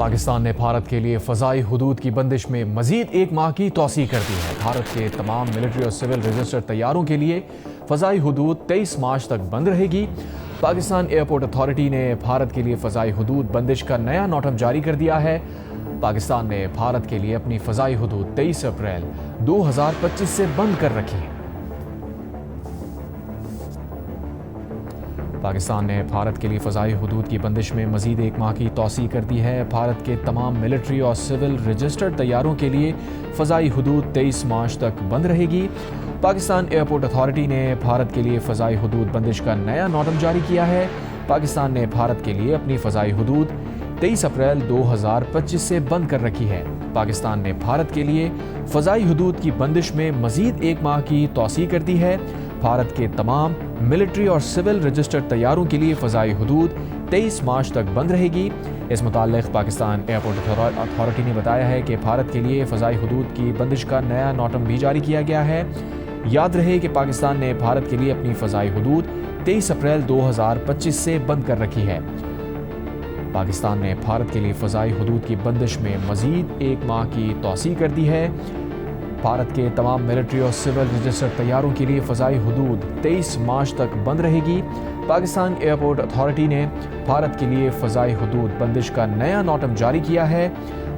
پاکستان نے بھارت کے لیے فضائی حدود کی بندش میں مزید ایک ماہ کی توسیع کر دی ہے۔ بھارت کے تمام ملٹری اور سول رجسٹرڈ طیاروں کے لیے فضائی حدود 23 مارچ تک بند رہے گی۔ پاکستان ایئرپورٹ اتھارٹی نے بھارت کے لیے فضائی حدود بندش کا نیا نوٹم جاری کر دیا ہے۔ پاکستان نے بھارت کے لیے اپنی فضائی حدود 23 اپریل 2025 سے بند کر رکھی ہے۔ پاکستان نے بھارت کے لیے فضائی حدود کی بندش میں مزید ایک ماہ کی توسیع کر دی ہے۔ بھارت کے تمام ملٹری اور سول رجسٹرڈ طیاروں کے لیے فضائی حدود 23 مارچ تک بند رہے گی۔ پاکستان ایئرپورٹ اتھارٹی نے بھارت کے لیے فضائی حدود بندش کا نیا نوٹم جاری کیا ہے۔ پاکستان نے بھارت کے لیے اپنی فضائی حدود 23 اپریل 2025 سے بند کر رکھی ہے۔ پاکستان نے بھارت کے لیے فضائی حدود کی بندش میں مزید ایک ماہ کی توسیع کر دی ہے۔ بھارت کے تمام ملٹری اور سول رجسٹرڈ طیاروں کے لیے فضائی حدود 23 مارچ تک بند رہے گی۔ اس متعلق پاکستان ایئرپورٹ اتھارٹی نے بتایا ہے کہ بھارت کے لیے فضائی حدود کی بندش کا نیا نوٹم بھی جاری کیا گیا ہے۔ یاد رہے کہ پاکستان نے بھارت کے لیے اپنی فضائی حدود 23 اپریل 2025 سے بند کر رکھی ہے۔ پاکستان نے بھارت کے لیے فضائی حدود کی بندش میں مزید ایک ماہ کی توسیع کر دی ہے۔ بھارت کے تمام ملٹری اور سول رجسٹرڈ طیاروں کے لیے فضائی حدود 23 مارچ تک بند رہے گی۔ پاکستان ایئرپورٹ اتھارٹی نے بھارت کے لیے فضائی حدود بندش کا نیا نوٹم جاری کیا ہے۔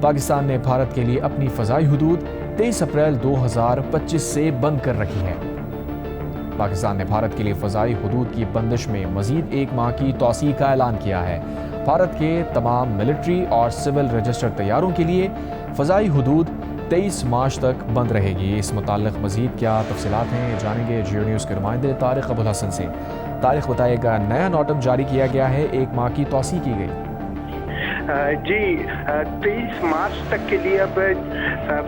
پاکستان نے بھارت کے لیے اپنی فضائی حدود 23 اپریل 2025 سے بند کر رکھی ہے۔ پاکستان نے بھارت کے لیے فضائی حدود کی بندش میں مزید ایک ماہ کی توسیع کا اعلان کیا ہے۔ بھارت کے تمام ملٹری اور سول رجسٹرڈ طیاروں کے لیے فضائی حدود 23 مارچ تک بند رہے گی۔ اس متعلق مزید کیا تفصیلات ہیں جانیں گے جیو نیوز کے نمائندے طارق ابوالحسن سے۔ طارق بتائے گا، نیا نوٹم جاری کیا گیا ہے، ایک ماہ کی توسیع کی گئی۔ جی 23 مارچ تک کے لیے اب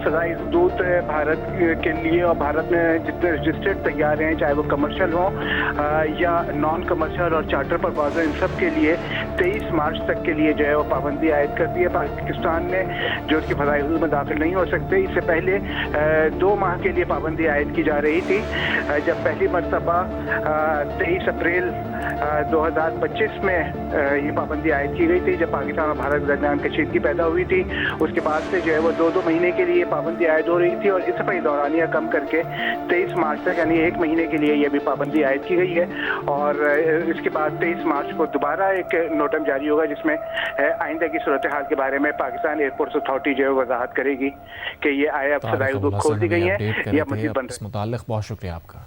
فضائی حدود بھارت کے لیے اور بھارت میں جتنے رجسٹرڈ طیارے ہیں، چاہے وہ کمرشل ہوں یا نان کمرشل اور چارٹر پروازیں، ان سب کے لیے 23 مارچ تک کے لیے جو ہے وہ پابندی عائد کر دی ہے پاکستان نے، جو اس کی فضائی حدود میں داخل نہیں ہو سکتے۔ اس سے پہلے 2 ماہ کے لیے پابندی عائد کی جا رہی تھی، جب پہلی مرتبہ 23 اپریل 2025 میں یہ پابندی عائد کی گئی تھی، جب پاکستان اور بھارت کے درمیان کشیدگی پیدا ہوئی تھی۔ اس کے بعد سے جو ہے وہ 2 مہینے کے لیے پابندی عائد ہو رہی تھی، اور اس پر دورانیہ کم کر کے 23 مارچ تک یعنی 1 مہینے کے لیے یہ بھی پابندی عائد کی گئی ہے۔ اور اس کے بعد 23 مارچ کو دوبارہ ایک نوٹم جاری ہوگا، جس میں آئندہ کی صورتحال کے بارے میں پاکستان ایئرپورٹ اتھارٹی جو ہے وضاحت کرے گی کہ یہ آیا فضائی حدود کھول دی گئی ہے یا مزید بند۔ اس متعلق بہت شکریہ آپ کا۔